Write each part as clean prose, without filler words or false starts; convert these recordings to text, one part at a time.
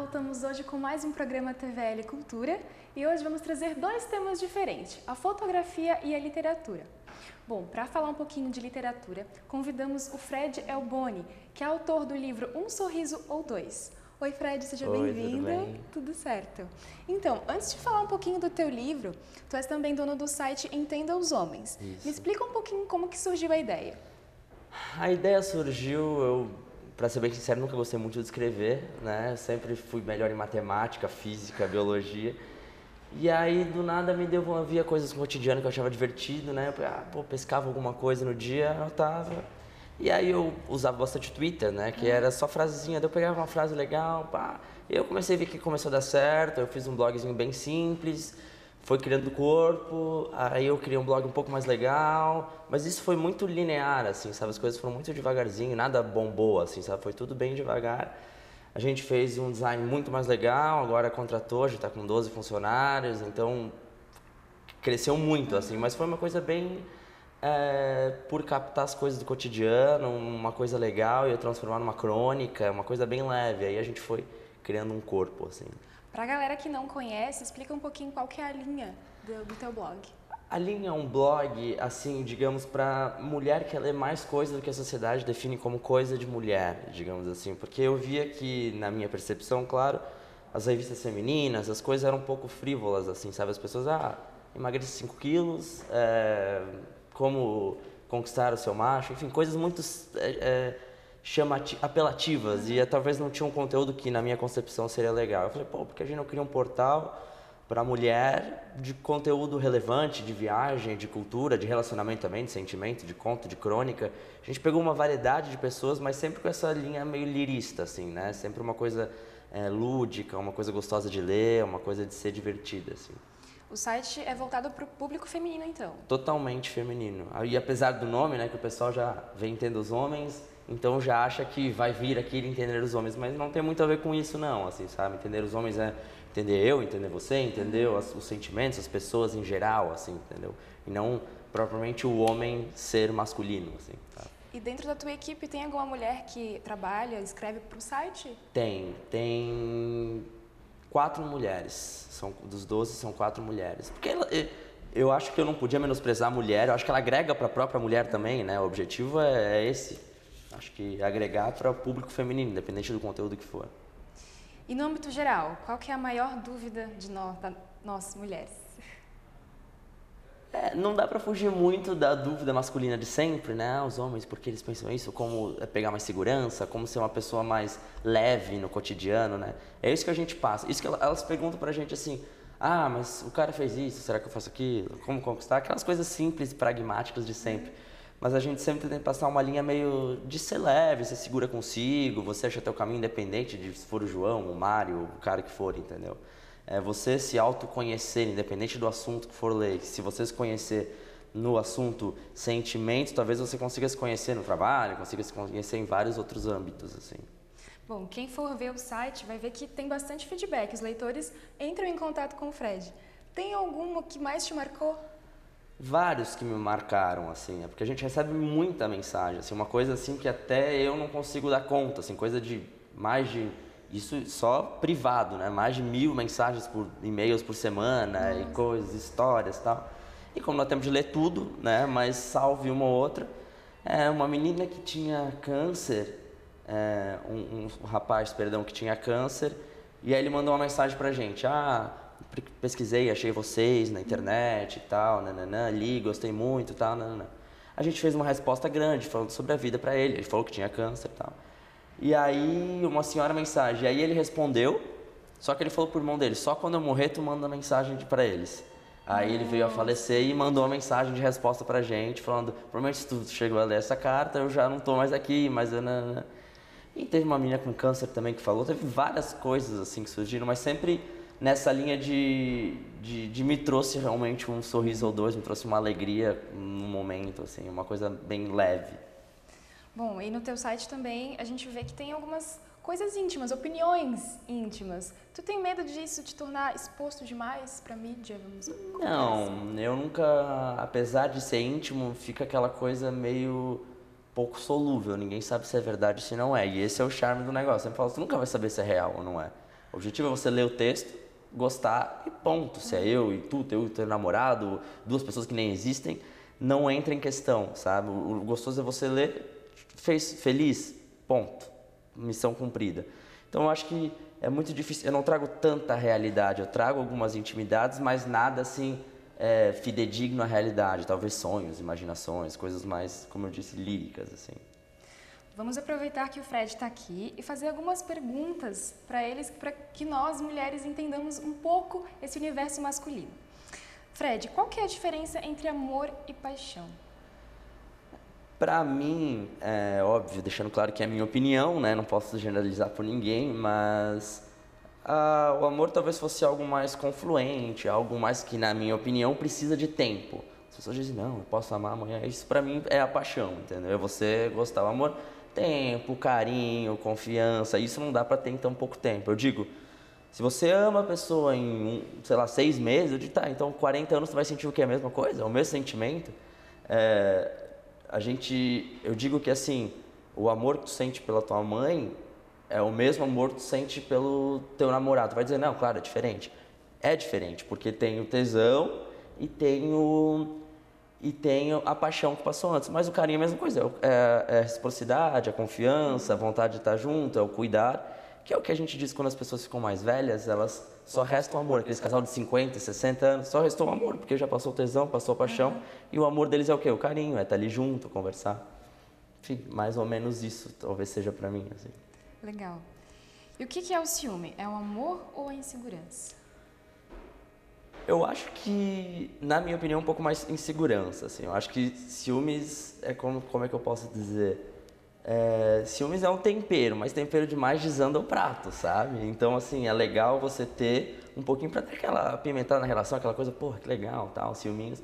voltamos hoje com mais um programa TVL Cultura e hoje vamos trazer dois temas diferentes, a fotografia e a literatura. Bom, para falar um pouquinho de literatura, convidamos o Fred Elboni, que é autor do livro Um Sorriso ou Dois. Oi Fred, seja bem-vindo. Tudo bem? Tudo certo. Então, antes de falar um pouquinho do teu livro, tu és também dono do site Entenda os Homens. Isso. Me explica um pouquinho como que surgiu a ideia. A ideia surgiu, para ser bem sincero, nunca gostei muito de escrever, né? Eu sempre fui melhor em matemática, física, biologia. E aí, do nada, via coisas no cotidiano que eu achava divertido, né? Eu pescava alguma coisa no dia, anotava. E aí eu usava bastante Twitter, né? Que era só frasezinha, daí eu pegava uma frase legal, pá. Eu comecei a ver que começou a dar certo, eu fiz um blogzinho bem simples, foi criando corpo, aí eu criei um blog um pouco mais legal, mas isso foi muito linear, assim, sabe? As coisas foram muito devagarzinho, nada bombou, assim, sabe? Foi tudo bem devagar. A gente fez um design muito mais legal, agora contratou, já está com 12 funcionários, então cresceu muito, assim, mas foi uma coisa bem por captar as coisas do cotidiano, uma coisa legal e eu transformar numa crônica, uma coisa bem leve, aí a gente foi criando um corpo, assim. Para a galera que não conhece, explica um pouquinho qual que é a linha do teu blog. A linha é um blog, assim, digamos, para mulher que ela é mais coisa do que a sociedade define como coisa de mulher, digamos assim. Porque eu via que, na minha percepção, claro, as revistas femininas, as coisas eram um pouco frívolas, assim, sabe? As pessoas, emagrece 5 quilos, como conquistar o seu macho, enfim, coisas muito apelativas. E talvez não tinha um conteúdo que, na minha concepção, seria legal. Eu falei, porque a gente não cria um portal para mulher de conteúdo relevante, de viagem, de cultura, de relacionamento também, de sentimento, de conto, de crônica. A gente pegou uma variedade de pessoas, mas sempre com essa linha meio lirista, assim, né? Sempre uma coisa lúdica, uma coisa gostosa de ler, uma coisa de ser divertida, assim. O site é voltado para o público feminino, então? Totalmente feminino. E apesar do nome, né, que o pessoal já vem entender os homens, então já acha que vai vir aqui entender os homens, mas não tem muito a ver com isso não, assim, sabe? Entender os homens é entender eu, entender você, entender os sentimentos, as pessoas em geral, assim, entendeu? E não propriamente o homem ser masculino, assim, tá? E dentro da tua equipe tem alguma mulher que trabalha, escreve para o site? Tem 4 mulheres, dos 12 são 4 mulheres, porque eu acho que eu não podia menosprezar a mulher, eu acho que ela agrega para a própria mulher também, né? O objetivo é esse, acho que agregar para o público feminino, independente do conteúdo que for. E no âmbito geral, qual que é a maior dúvida de nós mulheres? Não dá pra fugir muito da dúvida masculina de sempre, né? Os homens, porque eles pensam isso, como pegar mais segurança, como ser uma pessoa mais leve no cotidiano, né? É isso que a gente passa. Isso que elas perguntam pra gente assim, mas o cara fez isso, será que eu faço aquilo? Como conquistar? Aquelas coisas simples, pragmáticas de sempre. Mas a gente sempre tenta passar uma linha meio de ser leve, ser segura consigo, você acha teu caminho independente de se for o João, o Mário, o cara que for, entendeu? Você se autoconhecer, independente do assunto que for ler. Se você se conhecer no assunto sentimento, talvez você consiga se conhecer no trabalho, consiga se conhecer em vários outros âmbitos, assim. Bom, quem for ver o site vai ver que tem bastante feedback. Os leitores entram em contato com o Fred. Tem alguma que mais te marcou? Vários que me marcaram, assim, porque a gente recebe muita mensagem, assim, uma coisa assim que até eu não consigo dar conta, assim, coisa de mais de, isso só privado, né, mais de 1000 mensagens por e-mails por semana. E coisas, histórias e tal. E como nós temos de ler tudo, né, mas salve uma ou outra, uma menina que tinha câncer, um rapaz, perdão, que tinha câncer, e aí ele mandou uma mensagem pra gente, pesquisei, achei vocês na internet e tal, li, gostei muito e tal, A gente fez uma resposta grande, falando sobre a vida pra ele, ele falou que tinha câncer e tal. E aí, uma senhora mensagem, e aí ele respondeu, só que ele falou pro irmão dele, só quando eu morrer tu manda mensagem pra eles. Aí ele veio a falecer e mandou uma mensagem de resposta pra gente, falando, provavelmente se tu chegou a ler essa carta, eu já não tô mais aqui, mas... E teve uma menina com câncer também que falou, teve várias coisas assim que surgiram, mas sempre nessa linha de me trouxe realmente um sorriso ou dois, me trouxe uma alegria no momento, assim, uma coisa bem leve. Bom, e no teu site também a gente vê que tem algumas coisas íntimas, opiniões íntimas. Tu tem medo disso te tornar exposto demais pra mídia? Não, eu nunca, apesar de ser íntimo, fica aquela coisa meio pouco solúvel, ninguém sabe se é verdade ou se não é, e esse é o charme do negócio. Eu falo, você nunca vai saber se é real ou não é. O objetivo é você ler o texto, gostar e ponto. Se é eu e tu, teu namorado, duas pessoas que nem existem, não entra em questão, sabe? O gostoso é você ler, fez feliz, ponto. Missão cumprida. Então eu acho que é muito difícil, eu não trago tanta realidade, eu trago algumas intimidades, mas nada assim fidedigno à realidade, talvez sonhos, imaginações, coisas mais, como eu disse, líricas, assim. Vamos aproveitar que o Fred está aqui e fazer algumas perguntas para eles, para que nós, mulheres, entendamos um pouco esse universo masculino. Fred, qual que é a diferença entre amor e paixão? Para mim, é óbvio, deixando claro que é a minha opinião, né? Não posso generalizar por ninguém, mas o amor talvez fosse algo mais confluente, algo mais que, na minha opinião, precisa de tempo. As pessoas dizem, não, eu posso amar amanhã. Isso para mim é a paixão, entendeu? É você gostar. O amor, tempo, carinho, confiança, isso não dá para ter em tão pouco tempo. Eu digo, se você ama a pessoa em, sei lá, 6 meses, eu digo, tá, então 40 anos você vai sentir o que? A mesma coisa? O mesmo sentimento? Eu digo que assim, o amor que tu sente pela tua mãe é o mesmo amor que tu sente pelo teu namorado. Tu vai dizer, não, claro, é diferente. É diferente, porque tem o tesão e tem a paixão que passou antes. Mas o carinho é a mesma coisa, é a reciprocidade, a confiança, a vontade de estar junto, é o cuidar, que é o que a gente diz quando as pessoas ficam mais velhas, elas só restam amor. Aqueles casal de 50, 60 anos, só restou amor, porque já passou o tesão, passou a paixão, e o amor deles é o quê? O carinho, é estar ali junto, conversar. Enfim, mais ou menos isso, talvez seja pra mim, assim. Legal. E o que é o ciúme? É o amor ou a insegurança? Eu acho que, na minha opinião, um pouco mais insegurança, assim. Eu acho que ciúmes é como é que eu posso dizer? Ciúmes é um tempero, mas tempero demais desanda o prato, sabe? Então, assim, é legal você ter um pouquinho pra ter aquela apimentada na relação, aquela coisa, porra, que legal, tal, ciúminhos.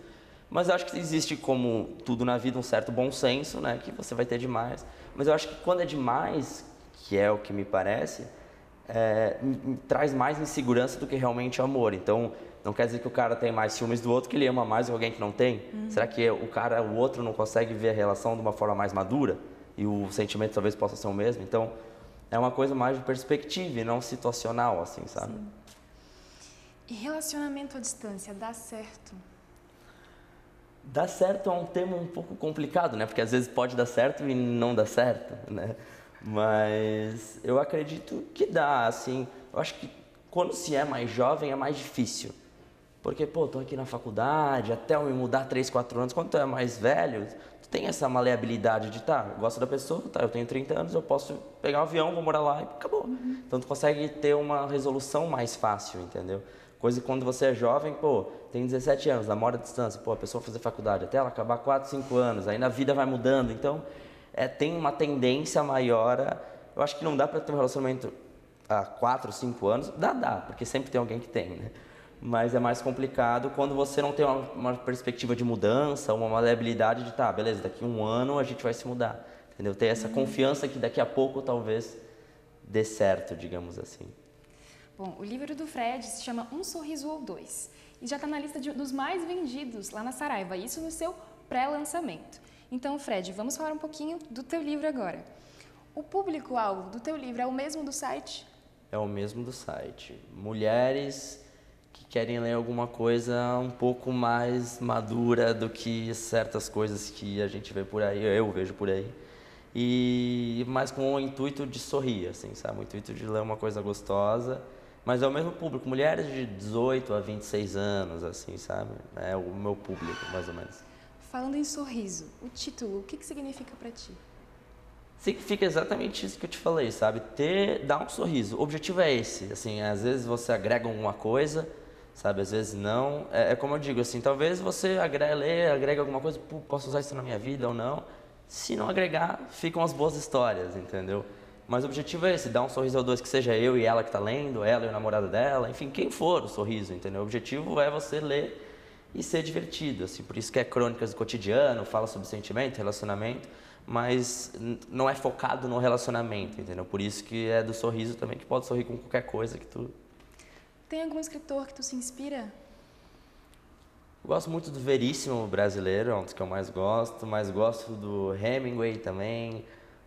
Mas eu acho que existe, como tudo na vida, um certo bom senso, né? Que você vai ter demais. Mas eu acho que quando é demais, que é o que me parece, traz mais insegurança do que realmente amor. Então, não quer dizer que o cara tem mais ciúmes do outro, que ele ama mais alguém que não tem. Será que o outro não consegue ver a relação de uma forma mais madura? E o sentimento talvez possa ser o mesmo? Então, é uma coisa mais de perspectiva e não situacional, assim, sabe? Sim. E relacionamento à distância, dá certo? Dar certo é um tema um pouco complicado, né? Porque às vezes pode dar certo e não dá certo, né? Mas eu acredito que dá, assim. Eu acho que quando se é mais jovem é mais difícil. Porque, pô, tô aqui na faculdade, até eu me mudar 3, 4 anos. Quando tu é mais velho, tu tem essa maleabilidade de, tá, eu gosto da pessoa, tá, eu tenho 30 anos, eu posso pegar um avião, vou morar lá e acabou. Então tu consegue ter uma resolução mais fácil, entendeu? Coisa que quando você é jovem, pô, tem 17 anos, namora à distância, pô, a pessoa fazer faculdade, até ela acabar 4, 5 anos, aí na vida vai mudando. Então, tem uma tendência maior eu acho que não dá pra ter um relacionamento há 4, 5 anos, dá, porque sempre tem alguém que tem, né? Mas é mais complicado quando você não tem uma perspectiva de mudança, uma maleabilidade de, tá, beleza, daqui a 1 ano a gente vai se mudar, entendeu? Ter essa confiança que daqui a pouco talvez dê certo, digamos assim. Bom, o livro do Fred se chama Um Sorriso ou Dois e já está na lista dos mais vendidos lá na Saraiva, isso no seu pré-lançamento. Então, Fred, vamos falar um pouquinho do teu livro agora. O público-alvo do teu livro é o mesmo do site? É o mesmo do site. Mulheres que querem ler alguma coisa um pouco mais madura do que certas coisas que a gente vê por aí, eu vejo por aí. E mais com o intuito de sorrir, assim, sabe? O intuito de ler uma coisa gostosa. Mas é o mesmo público, mulheres de 18 a 26 anos, assim, sabe? É o meu público, mais ou menos. Falando em sorriso, o título, o que significa para ti? Significa exatamente isso que eu te falei, sabe? Dar um sorriso. O objetivo é esse, assim, às vezes você agrega alguma coisa, sabe? Às vezes não. É como eu digo, assim, talvez você agrega alguma coisa, pô, posso usar isso na minha vida ou não. Se não agregar, ficam as boas histórias, entendeu? Mas o objetivo é esse, dar um sorriso ao dois, que seja eu e ela que tá lendo, ela e o namorado dela, enfim, quem for o sorriso, entendeu? O objetivo é você ler e ser divertido, assim, por isso que é crônicas do cotidiano, fala sobre sentimento, relacionamento, mas não é focado no relacionamento, entendeu? Por isso que é do sorriso também, que pode sorrir com qualquer coisa que tu... Tem algum escritor que tu se inspira? Eu gosto muito do Veríssimo brasileiro, é um dos que eu mais gosto, mas gosto do Hemingway também,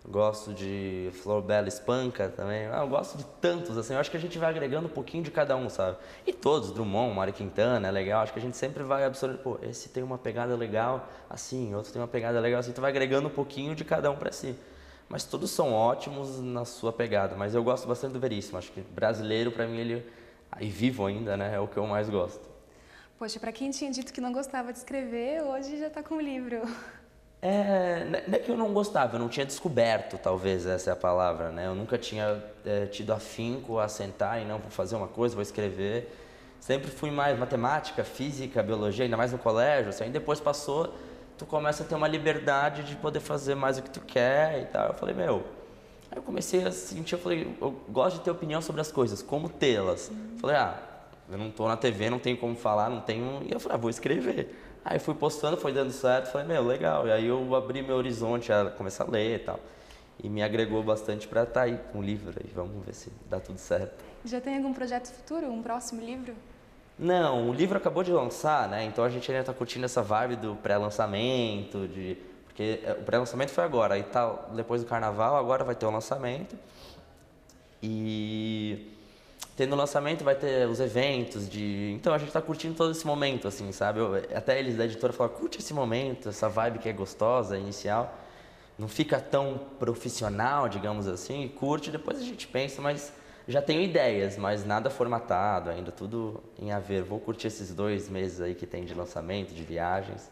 gosto de Flor Bela Espanca também. Eu gosto de tantos, assim, eu acho que a gente vai agregando um pouquinho de cada um, sabe? E todos, Drummond, Mário Quintana, é legal, acho que a gente sempre vai absorvendo, pô, esse tem uma pegada legal assim, outro tem uma pegada legal assim, tu vai agregando um pouquinho de cada um para si. Mas todos são ótimos na sua pegada, mas eu gosto bastante do Veríssimo, acho que brasileiro, para mim, ele, e vivo ainda, né, é o que eu mais gosto. Poxa, para quem tinha dito que não gostava de escrever, hoje já está com o livro. Não é que eu não gostava, eu não tinha descoberto, talvez essa é a palavra, né? Eu nunca tinha tido afinco a sentar e não, vou fazer uma coisa, vou escrever. Sempre fui mais matemática, física, biologia, ainda mais no colégio, assim, aí depois passou, tu começa a ter uma liberdade de poder fazer mais o que tu quer e tal. Eu falei, meu, aí eu comecei a sentir, eu falei, eu gosto de ter opinião sobre as coisas, como tê-las. Falei, eu não tô na TV, não tenho como falar, não tenho... E eu falei, vou escrever. Aí fui postando, foi dando certo, falei, meu, legal. E aí eu abri meu horizonte a começar a ler e tal. E me agregou bastante para estar aí com o livro. E vamos ver se dá tudo certo. Já tem algum projeto futuro, um próximo livro? Não, o livro acabou de lançar, né? Então a gente ainda tá curtindo essa vibe do pré-lançamento, porque o pré-lançamento foi agora, aí tá depois do carnaval, agora vai ter o lançamento. E tendo o lançamento vai ter os eventos então a gente tá curtindo todo esse momento, assim, sabe? Até eles da editora falaram, curte esse momento, essa vibe que é gostosa, inicial. Não fica tão profissional, digamos assim, curte, depois a gente pensa, mas já tenho ideias, mas nada formatado ainda, tudo em haver. Vou curtir esses 2 meses aí que tem de lançamento, de viagens,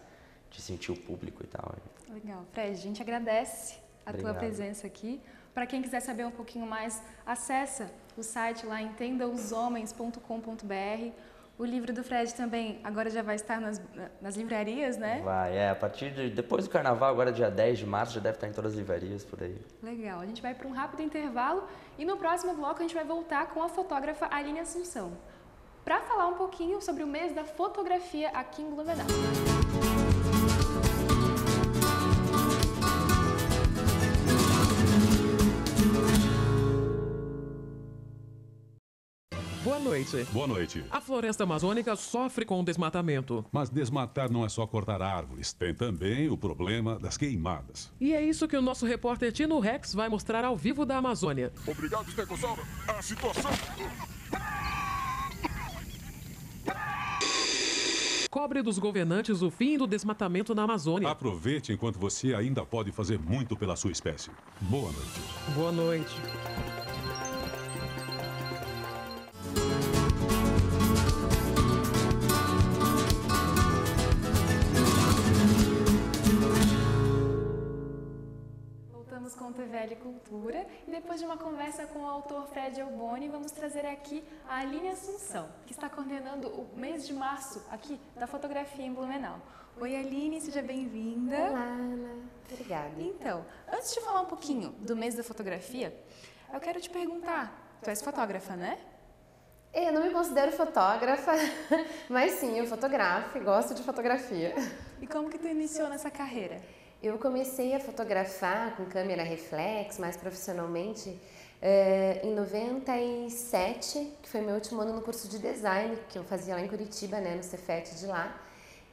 de sentir o público e tal. Legal. Fred, a gente agradece a tua presença aqui. Para quem quiser saber um pouquinho mais, acessa o site lá entendamshomens.com.br. O livro do Fred também agora já vai estar nas livrarias, né? Vai, a partir depois do carnaval, agora dia 10 de março, já deve estar em todas as livrarias por aí. Legal, a gente vai para um rápido intervalo e no próximo bloco a gente vai voltar com a fotógrafa Aline Assunção para falar um pouquinho sobre o mês da fotografia aqui em Blumenau. Boa noite. Boa noite. A floresta amazônica sofre com o desmatamento. Mas desmatar não é só cortar árvores. Tem também o problema das queimadas. E é isso que o nosso repórter Tino Rex vai mostrar ao vivo da Amazônia. Obrigado, Stegosauro. A situação... Cobre dos governantes o fim do desmatamento na Amazônia. Aproveite enquanto você ainda pode fazer muito pela sua espécie. Boa noite. Boa noite. Com TVL Cultura e depois de uma conversa com o autor Fred Elboni, vamos trazer aqui a Aline Assunção, que está coordenando o mês de março aqui da fotografia em Blumenau. Oi Aline, seja bem-vinda. Olá, Ana. Obrigada. Então, antes de falar um pouquinho do mês da fotografia, eu quero te perguntar, tu és fotógrafa, né? Eu não me considero fotógrafa, mas sim, eu fotografo e gosto de fotografia. E como que tu iniciou nessa carreira? Eu comecei a fotografar com câmera reflex, mais profissionalmente, em 97, que foi meu último ano no curso de design, que eu fazia lá em Curitiba, né, no Cefet de lá.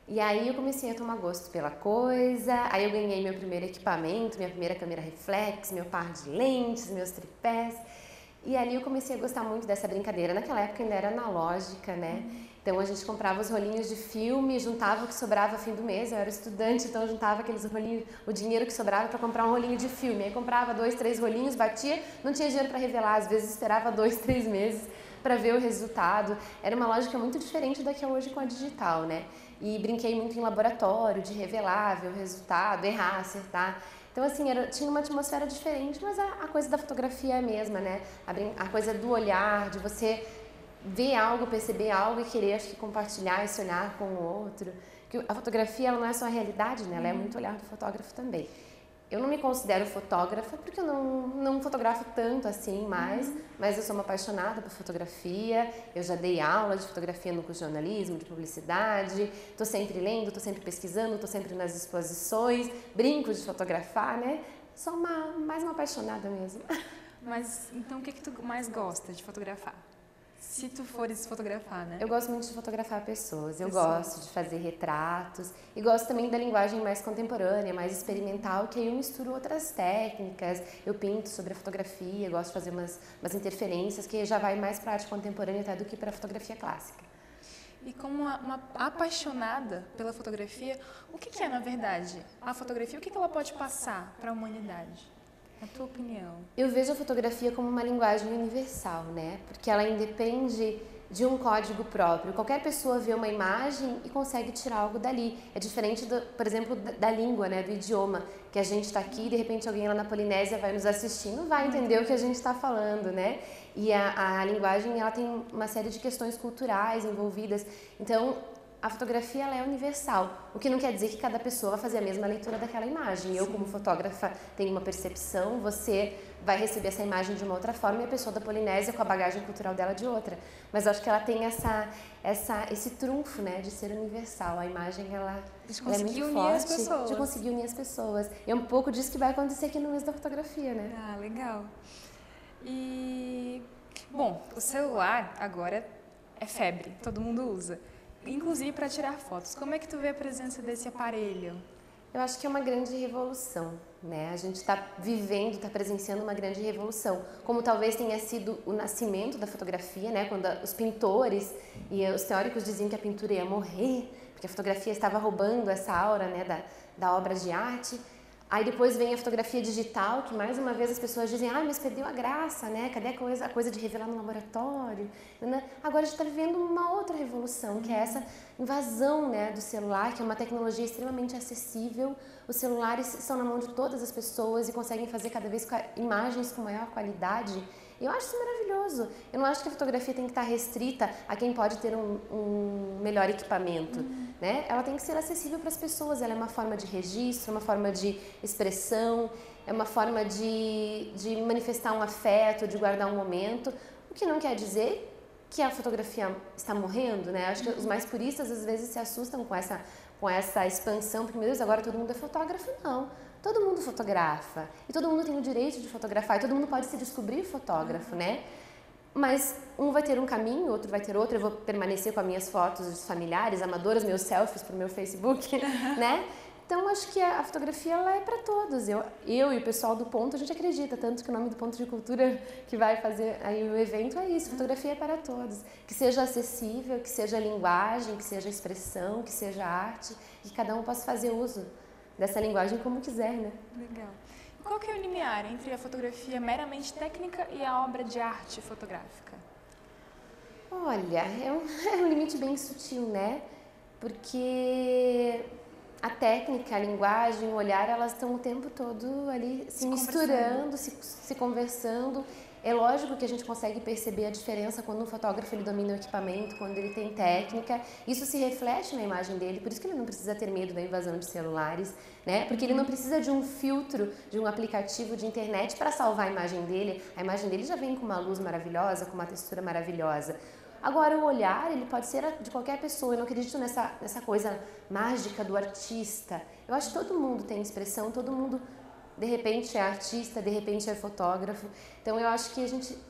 E aí eu comecei a tomar gosto pela coisa, aí eu ganhei meu primeiro equipamento, minha primeira câmera reflex, meu par de lentes, meus tripés. E ali eu comecei a gostar muito dessa brincadeira. Naquela época ainda era analógica, né? Então a gente comprava os rolinhos de filme, juntava o que sobrava no fim do mês. Eu era estudante, então eu juntava aqueles rolinhos, o dinheiro que sobrava para comprar um rolinho de filme. Aí comprava 2, 3 rolinhos, batia, não tinha dinheiro para revelar, às vezes esperava 2, 3 meses para ver o resultado. Era uma lógica muito diferente da que é hoje com a digital, né? E brinquei muito em laboratório, de revelar, ver o resultado, errar, acertar. Então, assim, tinha uma atmosfera diferente, mas a coisa da fotografia é a mesma, né? A coisa do olhar, de você ver algo, perceber algo e querer, acho que, compartilhar e sonhar com o outro. Porque a fotografia, ela não é só a realidade, né? Ela é muito olhar do fotógrafo também. Eu não me considero fotógrafa porque eu não fotografo tanto assim mais, mas eu sou uma apaixonada por fotografia, eu já dei aula de fotografia no curso de jornalismo, de publicidade, estou sempre lendo, estou sempre pesquisando, estou sempre nas exposições, brinco de fotografar, né? Sou mais uma apaixonada mesmo. Mas então o que tu mais gosta de fotografar? se tu fores fotografar, né? Eu gosto muito de fotografar pessoas, eu gosto de fazer retratos e gosto também da linguagem mais contemporânea, mais experimental, que aí eu misturo outras técnicas, eu pinto sobre a fotografia, gosto de fazer umas interferências que já vai mais para a arte contemporânea até do que para a fotografia clássica. E como uma apaixonada pela fotografia, o que é, na verdade, a fotografia? O que ela pode passar para a humanidade? Na tua opinião? Eu vejo a fotografia como uma linguagem universal, né? Porque ela independe de um código próprio. Qualquer pessoa vê uma imagem e consegue tirar algo dali. É diferente, por exemplo, da língua, né? Do idioma, que a gente está aqui e de repente alguém lá na Polinésia vai nos assistir, não vai entender o que a gente está falando, né? E a linguagem, ela tem uma série de questões culturais envolvidas. Então, a fotografia ela é universal, o que não quer dizer que cada pessoa vai fazer a mesma leitura daquela imagem. Eu, como fotógrafa, tenho uma percepção, você vai receber essa imagem de uma outra forma e a pessoa da Polinésia, com a bagagem cultural dela, de outra. Mas eu acho que ela tem esse trunfo, né, de ser universal. A imagem, ela é muito forte, de conseguir unir as pessoas. E é um pouco disso que vai acontecer aqui no mês da fotografia, né? Ah, legal. E, bom, o celular agora é febre, todo mundo usa. Inclusive para tirar fotos. Como é que tu vê a presença desse aparelho? Eu acho que é uma grande revolução, né? A gente está vivendo, está presenciando uma grande revolução. Como talvez tenha sido o nascimento da fotografia, né? Quando os pintores e os teóricos diziam que a pintura ia morrer, porque a fotografia estava roubando essa aura, né, da obra de arte. Aí depois vem a fotografia digital, que mais uma vez as pessoas dizem, mas perdeu a graça, né? Cadê a coisa de revelar no laboratório? Agora a gente está vivendo uma outra revolução, que é essa invasão, né, do celular, que é uma tecnologia extremamente acessível. Os celulares estão na mão de todas as pessoas e conseguem fazer cada vez imagens com maior qualidade. Eu acho isso maravilhoso. Eu não acho que a fotografia tem que estar restrita a quem pode ter um melhor equipamento, né? Ela tem que ser acessível para as pessoas. Ela é uma forma de registro, uma forma de expressão, é uma forma de manifestar um afeto, de guardar um momento, o que não quer dizer que a fotografia está morrendo, né? Acho que os mais puristas às vezes se assustam com essa expansão, porque, meu Deus, agora todo mundo é fotógrafo. Não. Todo mundo fotografa e todo mundo tem o direito de fotografar e todo mundo pode se descobrir fotógrafo, né? Mas um vai ter um caminho, outro vai ter outro. Eu vou permanecer com as minhas fotos dos familiares, amadoras, meus selfies para o meu Facebook, né? Então, acho que a fotografia ela é para todos. Eu e o pessoal do Ponto, a gente acredita, tanto que o nome do Ponto de Cultura que vai fazer aí o evento é isso, fotografia é para todos. Que seja acessível, que seja linguagem, que seja expressão, que seja arte, e que cada um possa fazer uso dessa linguagem como quiser, né? Legal. E qual que é o limiar entre a fotografia meramente técnica e a obra de arte fotográfica? Olha, é um limite bem sutil, né? Porque a técnica, a linguagem, o olhar, elas estão o tempo todo ali se misturando, se conversando. É lógico que a gente consegue perceber a diferença quando um fotógrafo ele domina o equipamento, quando ele tem técnica. Isso se reflete na imagem dele, por isso que ele não precisa ter medo da invasão de celulares, né? Porque ele não precisa de um filtro, de um aplicativo de internet para salvar a imagem dele. A imagem dele já vem com uma luz maravilhosa, com uma textura maravilhosa. Agora, o olhar, ele pode ser de qualquer pessoa. Eu não acredito nessa coisa mágica do artista. Eu acho que todo mundo tem expressão, todo mundo de repente é artista, de repente é fotógrafo. Então eu acho que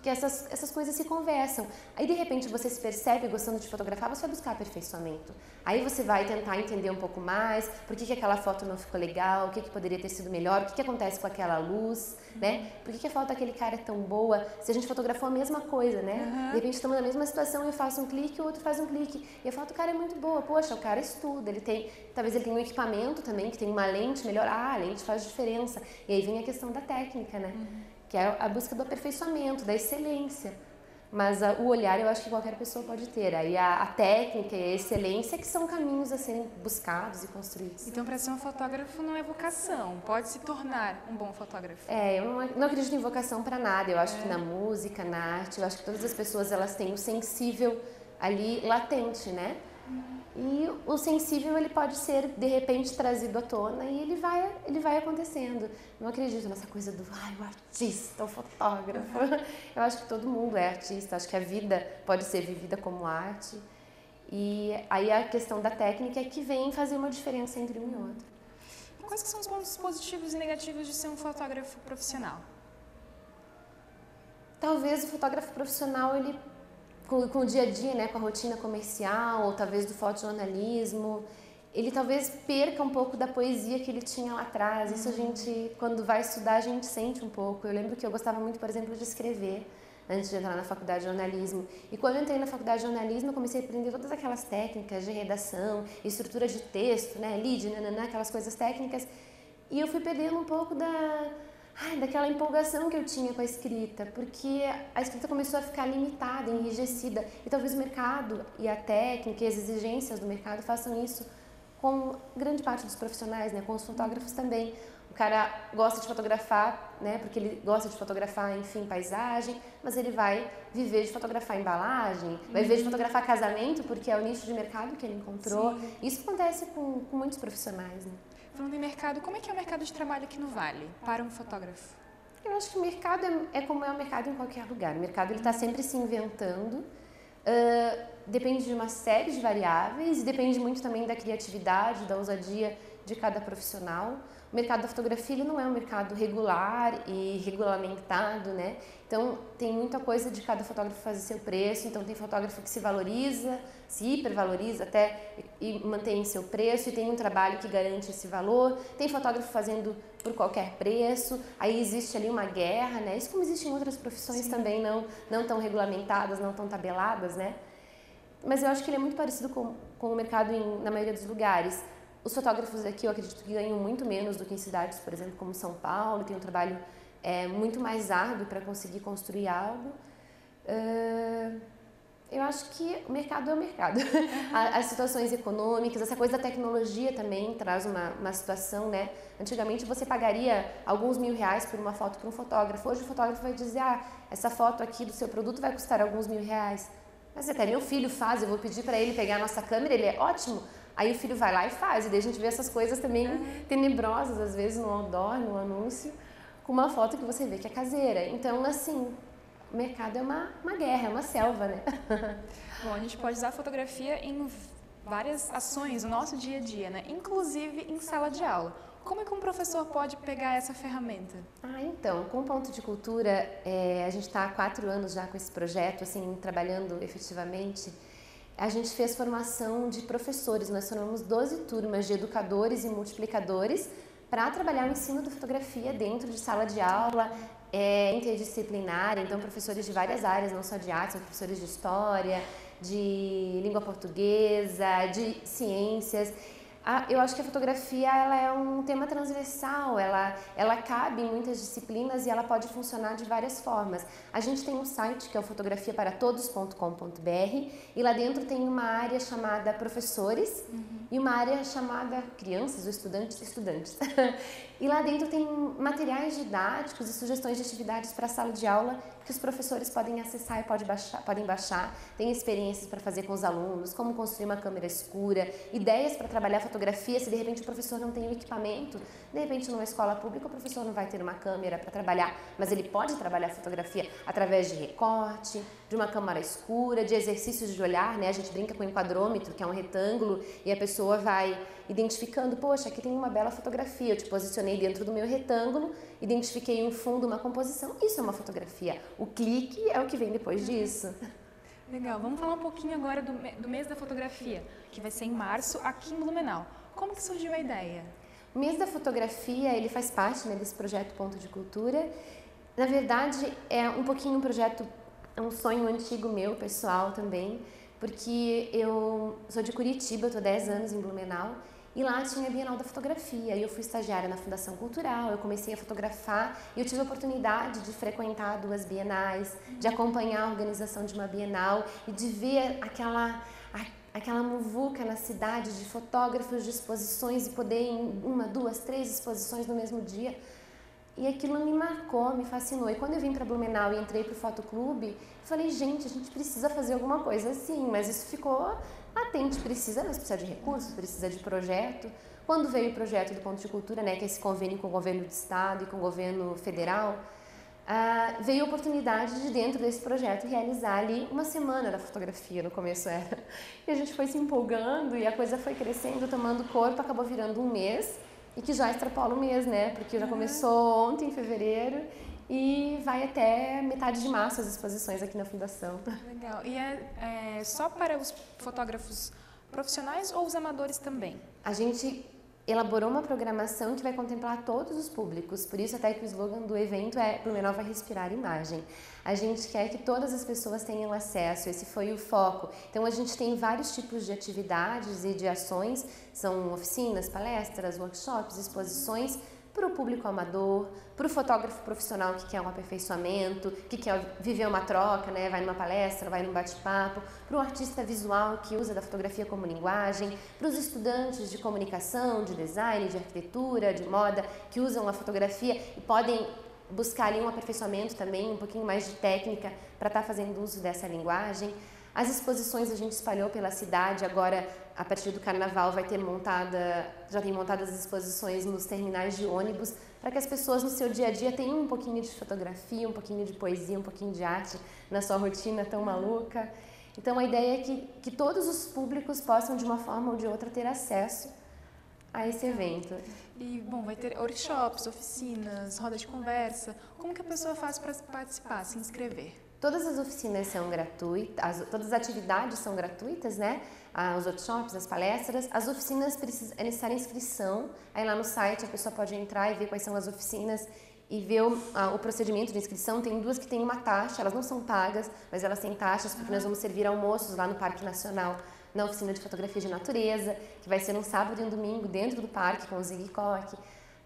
essas coisas se conversam. Aí de repente você se percebe gostando de fotografar, você vai buscar aperfeiçoamento. Aí você vai tentar entender um pouco mais por que aquela foto não ficou legal, o que poderia ter sido melhor, o que acontece com aquela luz, né? Por que a foto daquele cara é tão boa? Se a gente fotografou a mesma coisa, né? De repente estamos na mesma situação, eu faço um clique, o outro faz um clique. E a foto do cara é muito boa. Poxa, o cara estuda, talvez ele tenha um equipamento também, que tem uma lente melhor. A lente faz diferença. E aí vem a questão da técnica, né? Que é a busca do aperfeiçoamento, da excelência. Mas o olhar eu acho que qualquer pessoa pode ter. Aí a técnica e a excelência que são caminhos a serem buscados e construídos. Então, para ser um fotógrafo não é vocação, pode se tornar um bom fotógrafo. Eu não acredito em vocação para nada. Eu acho que na música, na arte, eu acho que todas as pessoas elas têm o sensível ali latente, né? E o sensível ele pode ser de repente trazido à tona e ele vai acontecendo. Não acredito nessa coisa do o artista, o fotógrafo. Eu acho que todo mundo é artista, acho que a vida pode ser vivida como arte. E aí a questão da técnica é que vem fazer uma diferença entre um e outro. Quais que são os pontos positivos e negativos de ser um fotógrafo profissional? Talvez o fotógrafo profissional com o dia a dia, né, com a rotina comercial ou talvez do fotojornalismo, ele talvez perca um pouco da poesia que ele tinha lá atrás. Isso a gente, quando vai estudar, a gente sente um pouco. Eu lembro que eu gostava muito, por exemplo, de escrever antes de entrar na faculdade de jornalismo. E quando eu entrei na faculdade de jornalismo, eu comecei a aprender todas aquelas técnicas de redação, estrutura de texto, né, lead, aquelas coisas técnicas. E eu fui perdendo um pouco daquela empolgação que eu tinha com a escrita, porque a escrita começou a ficar limitada, enrijecida. E talvez o mercado e a técnica e as exigências do mercado façam isso com grande parte dos profissionais, né, com os fotógrafos também. O cara gosta de fotografar, né, porque ele gosta de fotografar, enfim, paisagem, mas ele vai viver de fotografar embalagem, vai viver de fotografar casamento, porque é o nicho de mercado que ele encontrou. Sim. Isso acontece com muitos profissionais, né. Falando em mercado, como é que é o mercado de trabalho aqui no Vale, para um fotógrafo? Eu acho que o mercado é como é o mercado em qualquer lugar. O mercado está sempre se inventando, depende de uma série de variáveis e depende muito também da criatividade, da ousadia de cada profissional. O mercado da fotografia ele não é um mercado regular e regulamentado, né? Então, tem muita coisa de cada fotógrafo fazer seu preço. Então, tem fotógrafo que se valoriza, se hipervaloriza até e mantém seu preço e tem um trabalho que garante esse valor. Tem fotógrafo fazendo por qualquer preço. Aí existe ali uma guerra, né? Isso como existe em outras profissões também, não tão regulamentadas, não tão tabeladas, né? Mas eu acho que ele é muito parecido com o mercado na maioria dos lugares. Os fotógrafos aqui, eu acredito que ganham muito menos do que em cidades, por exemplo, como São Paulo, tem um trabalho muito mais árduo para conseguir construir algo. Eu acho que o mercado é o mercado. As situações econômicas, essa coisa da tecnologia também traz uma situação, né? Antigamente você pagaria alguns R$1.000 por uma foto para um fotógrafo. Hoje o fotógrafo vai dizer, essa foto aqui do seu produto vai custar alguns R$1.000. Mas até meu filho faz, eu vou pedir para ele pegar a nossa câmera, ele é ótimo. Aí o filho vai lá e faz, e daí a gente vê essas coisas também tenebrosas, às vezes no outdoor, no anúncio, com uma foto que você vê que é caseira. Então, assim, o mercado é uma guerra, é uma selva, né? Bom, a gente pode usar a fotografia em várias ações no nosso dia a dia, né? Inclusive em sala de aula. Como é que um professor pode pegar essa ferramenta? Então, com o Ponto de Cultura, a gente está há 4 anos já com esse projeto, assim, trabalhando efetivamente. A gente fez formação de professores, nós formamos 12 turmas de educadores e multiplicadores para trabalhar o ensino da fotografia dentro de sala de aula, interdisciplinar, então professores de várias áreas, não só de artes, mas professores de história, de língua portuguesa, de ciências. Eu acho que a fotografia ela é um tema transversal, ela cabe em muitas disciplinas e ela pode funcionar de várias formas. A gente tem um site que é o fotografiaparatodos.com.br e lá dentro tem uma área chamada professores e uma área chamada crianças ou estudantes. E lá dentro tem materiais didáticos e sugestões de atividades para a sala de aula que os professores podem acessar e podem baixar. Tem experiências para fazer com os alunos, como construir uma câmera escura, ideias para trabalhar fotografia, se de repente o professor não tem o equipamento. De repente, numa escola pública, o professor não vai ter uma câmera para trabalhar, mas ele pode trabalhar fotografia através de recorte, de uma câmera escura, de exercícios de olhar, né? A gente brinca com o enquadrômetro, que é um retângulo, e a pessoa vai identificando, poxa, aqui tem uma bela fotografia, eu te posicionei dentro do meu retângulo, identifiquei um fundo, uma composição, isso é uma fotografia. O clique é o que vem depois disso. Legal, vamos falar um pouquinho agora do mês da fotografia, que vai ser em março aqui em Blumenau. Como que surgiu a ideia? O mês da fotografia, ele faz parte, né, desse projeto Ponto de Cultura. Na verdade, é um pouquinho um projeto, é um sonho antigo meu, pessoal também, porque eu sou de Curitiba, eu estou 10 anos em Blumenau, e lá tinha a Bienal da Fotografia, e eu fui estagiária na Fundação Cultural, eu comecei a fotografar, e eu tive a oportunidade de frequentar 2 bienais, de acompanhar a organização de uma Bienal, e de ver aquela muvuca na cidade de fotógrafos de exposições, e poder ir em 1, 2, 3 exposições no mesmo dia. E aquilo me marcou, me fascinou. E quando eu vim para Blumenau e entrei para o Fotoclube, falei, gente, a gente precisa fazer alguma coisa assim, mas isso ficou latente, mas precisa de recursos, precisa de projeto. Quando veio o projeto do Ponto de Cultura, né, que é esse convênio com o governo do estado e com o governo federal, veio a oportunidade de, dentro desse projeto, realizar ali uma semana da fotografia, no começo era. E a gente foi se empolgando e a coisa foi crescendo, tomando corpo, acabou virando um mês, e que já extrapola o mês, né, porque já começou ontem, em fevereiro, e vai até metade de março as exposições aqui na Fundação. Legal. E é só para os fotógrafos profissionais ou os amadores também? A gente elaborou uma programação que vai contemplar todos os públicos, por isso até que o slogan do evento é Blumenau vai respirar imagem. A gente quer que todas as pessoas tenham acesso, esse foi o foco. Então a gente tem vários tipos de atividades e de ações, são oficinas, palestras, workshops, exposições, para o público amador, para o fotógrafo profissional que quer um aperfeiçoamento, que quer viver uma troca, né? Vai numa palestra, vai num bate-papo, para o artista visual que usa da fotografia como linguagem, para os estudantes de comunicação, de design, de arquitetura, de moda, que usam a fotografia e podem buscar ali um aperfeiçoamento também, um pouquinho mais de técnica para estar fazendo uso dessa linguagem. As exposições a gente espalhou pela cidade, agora a partir do carnaval já tem montadas as exposições nos terminais de ônibus, para que as pessoas no seu dia a dia tenham um pouquinho de fotografia, um pouquinho de poesia, um pouquinho de arte na sua rotina tão maluca. Então a ideia é que todos os públicos possam de uma forma ou de outra ter acesso a esse evento. E, bom, vai ter workshops, oficinas, roda de conversa. Como que a pessoa faz para participar, se inscrever? Todas as oficinas são gratuitas, todas as atividades são gratuitas, né? Os workshops, as palestras. As oficinas é necessária inscrição. Aí lá no site a pessoa pode entrar e ver quais são as oficinas e ver o procedimento de inscrição. Tem duas que têm uma taxa, elas não são pagas, mas elas têm taxas porque nós vamos servir almoços lá no Parque Nacional, na oficina de fotografia de natureza, que vai ser um sábado e um domingo dentro do parque com o Zig Koch.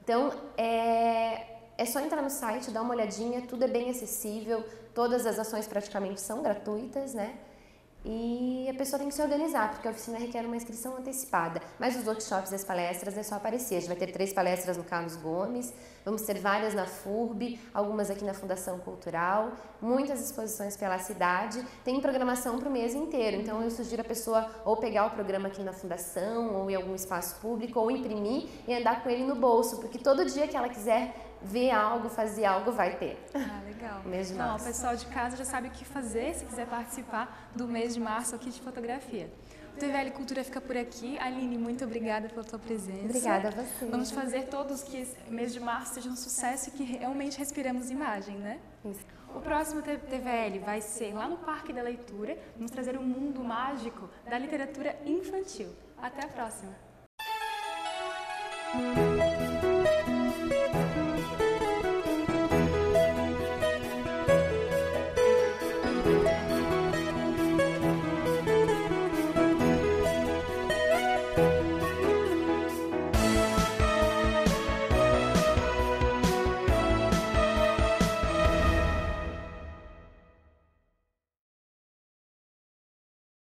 Então, é só entrar no site, dar uma olhadinha, tudo é bem acessível, todas as ações praticamente são gratuitas, né? E a pessoa tem que se organizar, porque a oficina requer uma inscrição antecipada. Mas os workshops e as palestras é só aparecer. A gente vai ter 3 palestras no Carlos Gomes, vamos ter várias na FURB, algumas aqui na Fundação Cultural, muitas exposições pela cidade. Tem programação para o mês inteiro, então eu sugiro a pessoa ou pegar o programa aqui na Fundação, ou em algum espaço público, ou imprimir e andar com ele no bolso, porque todo dia que ela quiser ver algo, fazer algo, vai ter. Ah, legal. Mês de Então, março. o pessoal de casa já sabe o que fazer se quiser participar do mês de março aqui de fotografia. O TVL Cultura fica por aqui. Aline, muito obrigada pela tua presença. Obrigada a você. Vamos fazer todos que esse mês de março seja um sucesso e que realmente respiremos imagem, né? Isso. O próximo TVL vai ser lá no Parque da Leitura. Vamos trazer um mundo mágico da literatura infantil. Até a próxima!